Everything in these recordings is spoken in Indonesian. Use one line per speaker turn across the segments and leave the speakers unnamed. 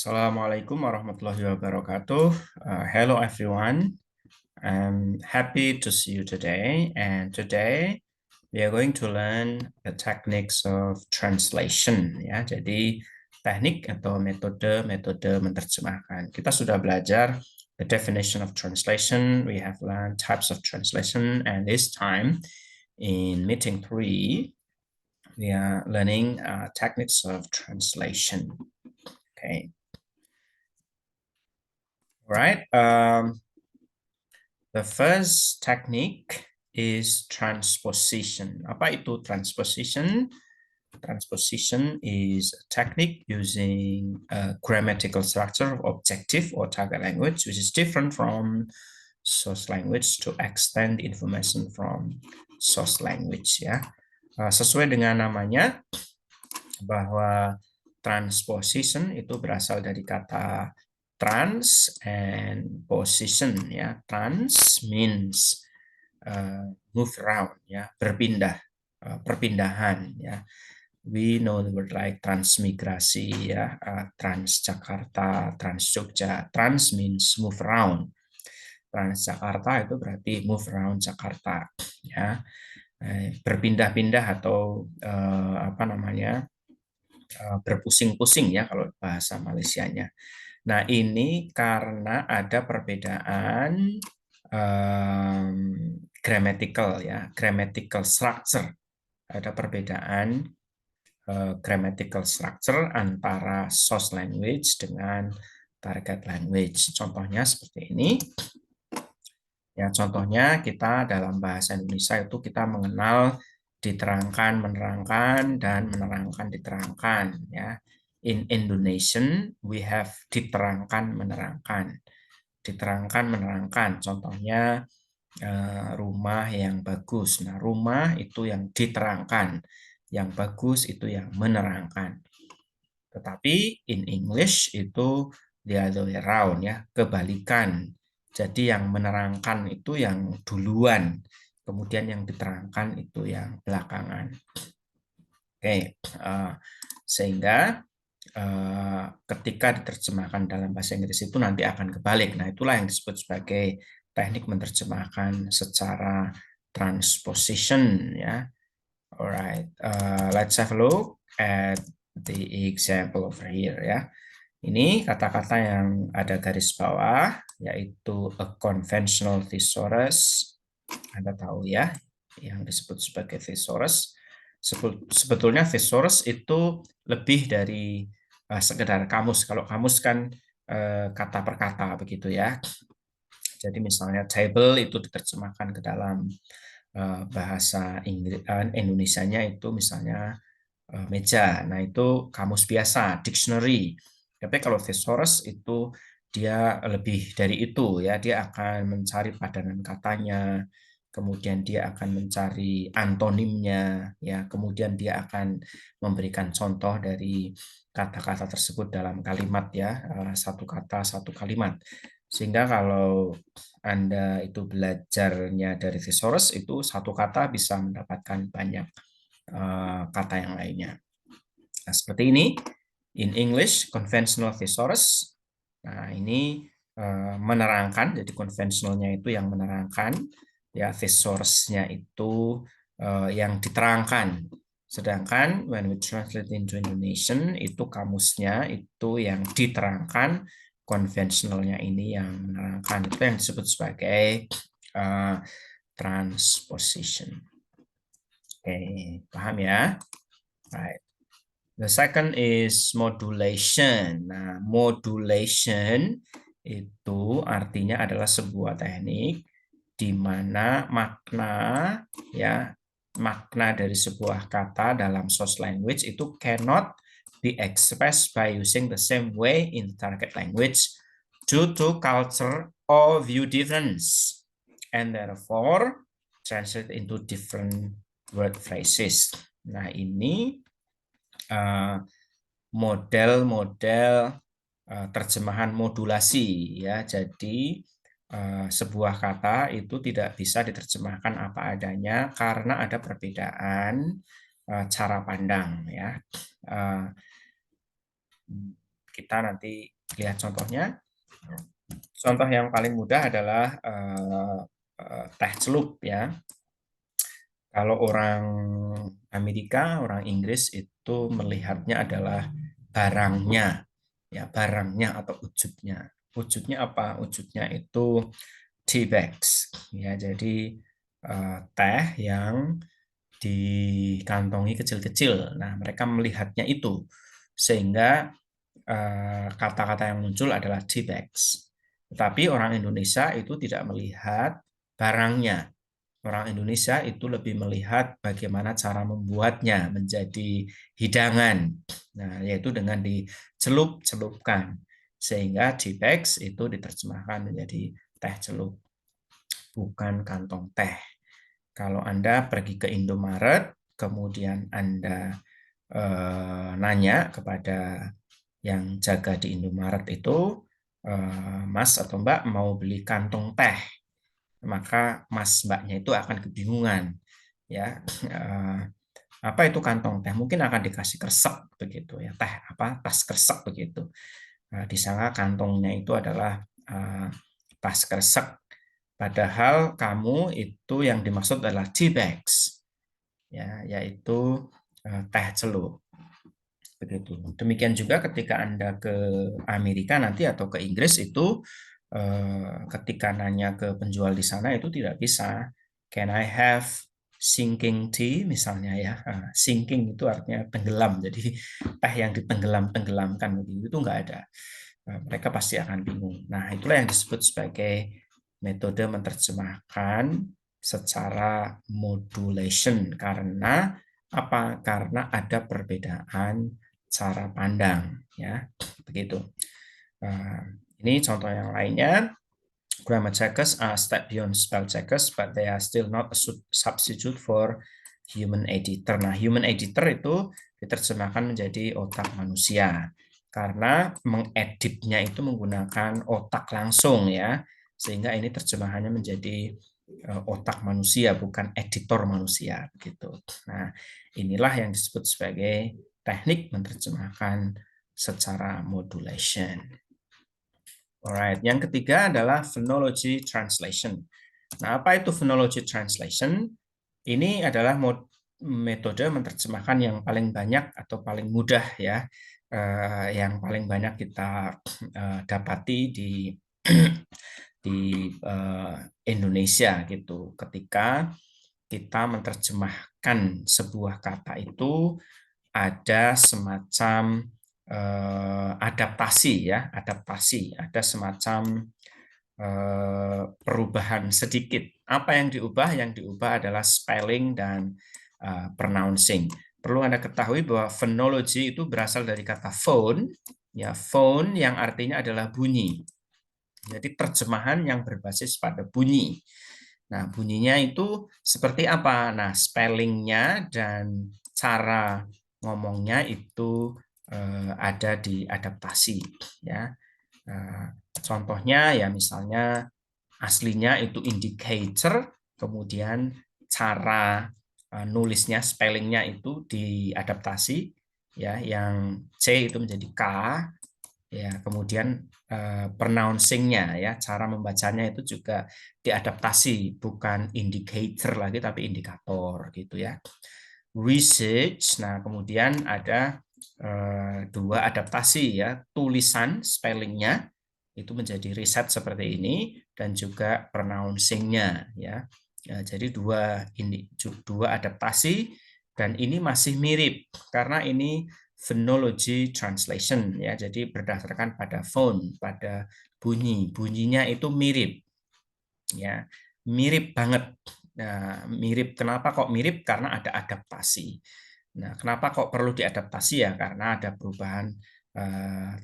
Assalamualaikum warahmatullahi wabarakatuh. Hello everyone. I'm happy to see you today. And today we are going to learn the techniques of translation. Ya, jadi teknik atau metode menerjemahkan. Kita sudah belajar the definition of translation. We have learned types of translation, and this time in meeting 3, we are learning techniques of translation. Okay. Right. The first technique is transposition. Apa itu transposition? Transposition is a technique using a grammatical structure of objective or target language, which is different from source language to extend information from source language. Ya, sesuai dengan namanya bahwa transposition itu berasal dari kata trans and position. Ya, trans means move around, ya, berpindah, perpindahan. Ya, we know the word like transmigrasi, ya, Transjakarta, Trans Jogja. Trans means move around. Transjakarta itu berarti move around Jakarta. Ya, berpindah-pindah atau apa namanya, berpusing-pusing, ya kalau bahasa Malaysianya. Nah, ini karena ada perbedaan grammatical, ya, grammatical structure. Ada perbedaan grammatical structure antara source language dengan target language. Contohnya seperti ini. Ya, contohnya kita dalam bahasa Indonesia itu kita mengenal diterangkan, menerangkan, dan menerangkan, diterangkan. Ya, in Indonesian we have diterangkan, menerangkan, diterangkan, menerangkan. Contohnya rumah yang bagus. Nah, rumah itu yang diterangkan, yang bagus itu yang menerangkan. Tetapi in English itu the other way around, ya, kebalikan. Jadi yang menerangkan itu yang duluan, kemudian yang diterangkan itu yang belakangan. Oke, sehingga ketika diterjemahkan dalam bahasa Inggris itu nanti akan kebalik. Nah, itulah yang disebut sebagai teknik menerjemahkan secara transposition. Ya, alright. Let's have a look at the example over here. Ya, ini kata-kata yang ada garis bawah, yaitu a conventional thesaurus. Anda tahu, ya, yang disebut sebagai thesaurus. Sebetulnya thesaurus itu lebih dari sekedar kamus. Kalau kamus kan kata per kata begitu, ya. Jadi misalnya table itu diterjemahkan ke dalam bahasa Indonesianya itu misalnya meja. Nah, itu kamus biasa, dictionary. Tapi kalau thesaurus itu dia lebih dari itu, ya. Dia akan mencari padanan katanya, kemudian dia akan mencari antonimnya, ya. Kemudian dia akan memberikan contoh dari kata-kata tersebut dalam kalimat, ya. Satu kata, satu kalimat. Sehingga kalau Anda itu belajarnya dari thesaurus, itu satu kata bisa mendapatkan banyak kata yang lainnya. Nah, seperti ini. In English, conventional thesaurus. Nah, ini menerangkan, jadi konvensionalnya itu yang menerangkan, ya, thesaurusnya itu yang diterangkan. Sedangkan when we translate into Indonesian, itu kamusnya itu yang diterangkan, konvensionalnya ini yang menerangkan. Itu yang disebut sebagai transposition. Oke, paham, ya? Right. The second is modulation. Nah, modulation itu artinya adalah sebuah teknik di mana makna, ya, makna dari sebuah kata dalam source language itu cannot be expressed by using the same way in target language due to culture or view difference, and therefore translate into different word phrases. Nah, ini model-model terjemahan modulasi, ya. Jadi sebuah kata itu tidak bisa diterjemahkan apa adanya karena ada perbedaan cara pandang, ya. kita nanti lihat contohnya. Contoh yang paling mudah adalah teh celup ya. Kalau orang Amerika, orang Inggris itu melihatnya adalah barangnya, ya barangnya atau wujudnya. Wujudnya apa? Wujudnya itu tea bags, ya. Jadi teh yang dikantongi kecil-kecil. Nah, mereka melihatnya itu sehingga kata-kata yang muncul adalah tea bags. Tetapi orang Indonesia itu tidak melihat barangnya. Orang Indonesia itu lebih melihat bagaimana cara membuatnya menjadi hidangan. Nah, yaitu dengan dicelup-celupkan. Sehingga tea bags itu diterjemahkan menjadi teh celup, bukan kantong teh. Kalau Anda pergi ke Indomaret, kemudian Anda nanya kepada yang jaga di Indomaret itu, Mas atau Mbak mau beli kantong teh, maka Mas Mbaknya itu akan kebingungan, ya. Apa itu kantong teh? Mungkin akan dikasih kresek begitu ya, teh apa tas kresek begitu. Disangka kantongnya itu adalah tas kresek, padahal kamu itu yang dimaksud adalah tea bags, ya, yaitu teh celup. Begitu. Demikian juga ketika Anda ke Amerika nanti atau ke Inggris itu ketika nanya ke penjual di sana itu tidak bisa can I have sinking tea misalnya ya. Sinking itu artinya tenggelam. Jadi teh yang ditenggelam-tenggelamkan begitu itu enggak ada. Mereka pasti akan bingung. Nah, itulah yang disebut sebagai metode menerjemahkan secara modulation karena apa? Karena ada perbedaan cara pandang, ya, begitu. Ini contoh yang lainnya. Grammar checkers are step beyond spell checkers, but they are still not a substitute for human editor. Nah, human editor itu diterjemahkan menjadi otak manusia karena mengeditnya itu menggunakan otak langsung ya, sehingga ini terjemahannya menjadi otak manusia bukan editor manusia gitu. Nah, inilah yang disebut sebagai teknik menerjemahkan secara modulation. Alright, yang ketiga adalah phonology translation. Nah, apa itu phonology translation? Ini adalah metode menerjemahkan yang paling banyak atau paling mudah ya, yang paling banyak kita dapati di di Indonesia gitu. Ketika kita menerjemahkan sebuah kata itu ada semacam adaptasi ya, adaptasi, ada semacam perubahan sedikit. Apa yang diubah? Yang diubah adalah spelling dan pronouncing. Perlu Anda ketahui bahwa phonology itu berasal dari kata phone, ya, phone yang artinya adalah bunyi. Jadi terjemahan yang berbasis pada bunyi. Nah, bunyinya itu seperti apa? Nah, spellingnya dan cara ngomongnya itu ada di adaptasi, ya. Contohnya ya misalnya aslinya itu indicator, kemudian cara nulisnya, spellingnya itu diadaptasi, ya, yang C itu menjadi K, ya, kemudian pronouncing-nya ya, cara membacanya itu juga diadaptasi, bukan indicator lagi tapi indikator gitu ya. Research, nah kemudian ada dua adaptasi ya, tulisan spellingnya itu menjadi riset seperti ini dan juga pronouncing-nya ya. Jadi dua adaptasi dan ini masih mirip karena ini phonology translation ya. Jadi berdasarkan pada phone, pada bunyi. Bunyinya itu mirip. Ya, mirip banget. Nah, mirip kenapa kok mirip? Karena ada adaptasi. Nah, kenapa kok perlu diadaptasi ya? Karena ada perubahan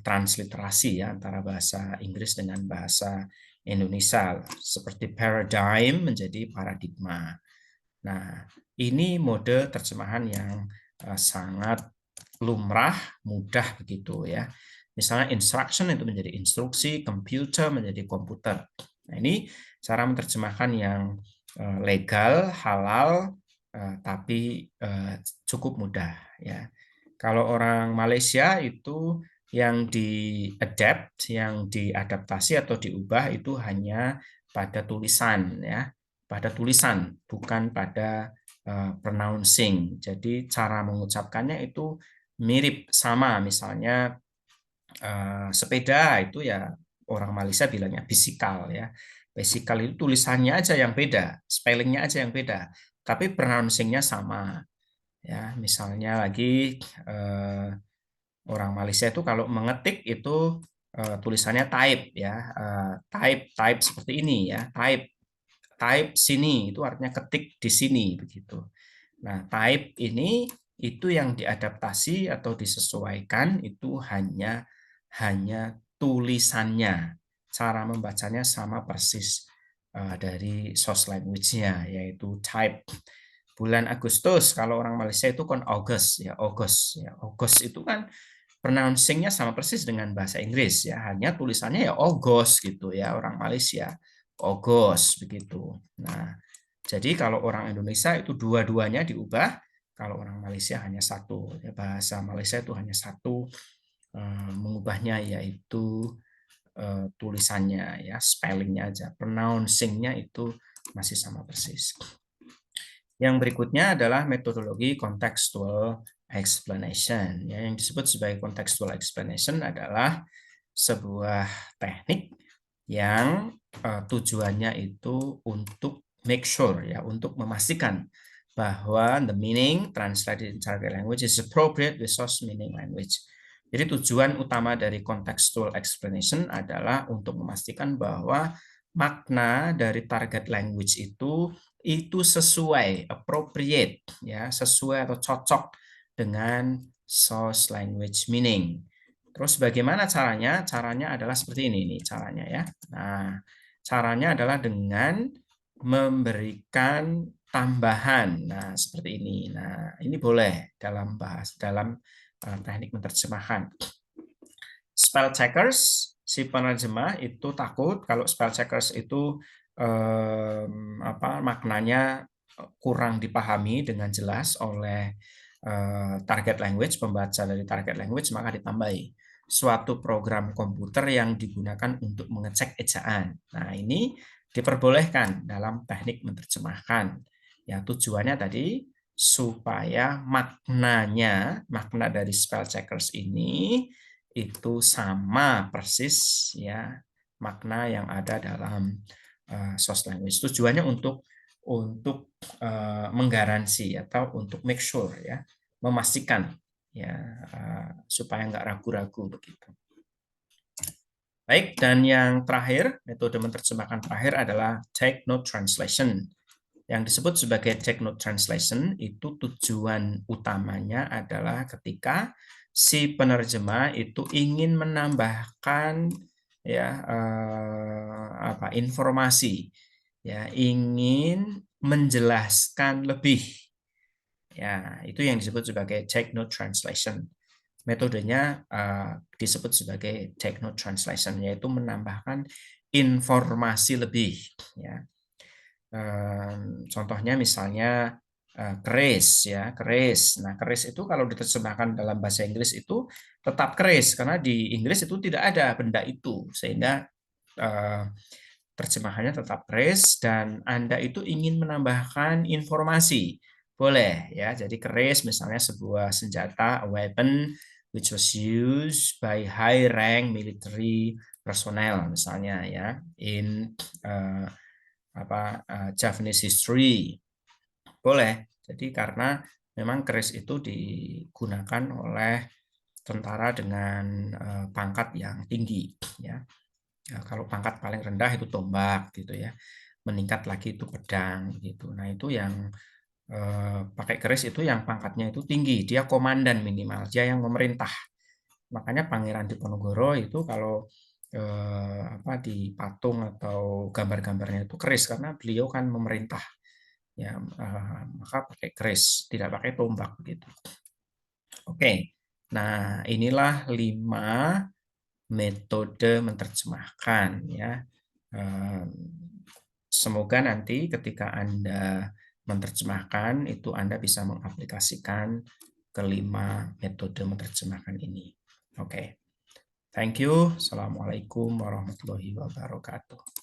transliterasi ya antara bahasa Inggris dengan bahasa Indonesia seperti paradigm menjadi paradigma. Nah, ini mode terjemahan yang sangat lumrah, mudah begitu ya. Misalnya instruction itu menjadi instruksi, computer menjadi komputer. Nah, ini cara menerjemahkan yang legal, halal, tapi cukup mudah ya. Kalau orang Malaysia itu yang di-adapt, yang diadaptasi atau diubah itu hanya pada tulisan ya, pada tulisan, bukan pada pronouncing. Jadi cara mengucapkannya itu mirip sama, misalnya sepeda itu ya orang Malaysia bilangnya bisikal ya. Bisikal itu tulisannya aja yang beda, spellingnya aja yang beda, tapi pronouncingnya sama ya. Misalnya lagi orang Malaysia itu kalau mengetik itu tulisannya type ya, type seperti ini ya, type sini itu artinya ketik di sini begitu. Nah, type ini itu yang diadaptasi atau disesuaikan itu hanya tulisannya. Cara membacanya sama persis dari source language-nya, yaitu type. Bulan Agustus, kalau orang Malaysia itu kan August ya, August ya. August itu kan pronouncing-nya sama persis dengan bahasa Inggris ya, hanya tulisannya ya August gitu ya, orang Malaysia. August begitu. Nah, jadi kalau orang Indonesia itu dua-duanya diubah, kalau orang Malaysia hanya satu. Ya, bahasa Malaysia itu hanya satu, mengubahnya yaitu tulisannya ya, spellingnya aja. Pronouncing-nya itu masih sama persis. Yang berikutnya adalah metodologi contextual explanation. Ya, yang disebut sebagai contextual explanation adalah sebuah teknik yang tujuannya itu untuk make sure ya, untuk memastikan bahwa the meaning translated in target language is appropriate with source meaning language. Jadi tujuan utama dari contextual explanation adalah untuk memastikan bahwa makna dari target language itu sesuai, appropriate ya, sesuai atau cocok dengan source language meaning. Terus bagaimana caranya? Caranya adalah seperti ini nih caranya ya. Nah, caranya adalah dengan memberikan tambahan. Nah, seperti ini. Nah, ini boleh dalam teknik menerjemahkan. Spell checkers, si penerjemah itu takut kalau spell checkers itu maknanya kurang dipahami dengan jelas oleh target language, pembaca dari target language, maka ditambahi suatu program komputer yang digunakan untuk mengecek ejaan. Nah, ini diperbolehkan dalam teknik menerjemahkan. Ya, tujuannya tadi supaya makna dari spell checkers ini itu sama persis ya makna yang ada dalam source language. Tujuannya untuk menggaransi atau untuk make sure ya, memastikan ya supaya nggak ragu-ragu begitu. Baik, dan yang terakhir, metode menerjemahkan terakhir adalah take note translation. Yang disebut sebagai take note translation itu tujuan utamanya adalah ketika si penerjemah itu ingin menambahkan ya informasi, ya ingin menjelaskan lebih. Ya, itu yang disebut sebagai take note translation. Metodenya disebut sebagai take note translation, yaitu menambahkan informasi lebih. Ya. Contohnya misalnya keris ya, keris. Nah, keris itu kalau diterjemahkan dalam bahasa Inggris itu tetap keris karena di Inggris itu tidak ada benda itu, sehingga terjemahannya tetap keris dan Anda itu ingin menambahkan informasi. Boleh ya. Jadi keris misalnya sebuah senjata, a weapon which was used by high rank military personnel misalnya ya in Javanese history. Boleh. Jadi karena memang keris itu digunakan oleh tentara dengan pangkat yang tinggi ya. Ya, kalau pangkat paling rendah itu tombak gitu ya. Meningkat lagi itu pedang gitu. Nah, itu yang pakai keris itu yang pangkatnya itu tinggi, dia komandan minimal, dia yang memerintah. Makanya Pangeran Diponegoro itu kalau di patung atau gambar-gambarnya itu keris karena beliau kan memerintah. Ya, maka pakai keris, tidak pakai tombak begitu. Oke. Nah, inilah 5 metode menerjemahkan ya. Semoga nanti ketika Anda menerjemahkan itu Anda bisa mengaplikasikan kelima metode menerjemahkan ini. Oke. Thank you. Assalamualaikum warahmatullahi wabarakatuh.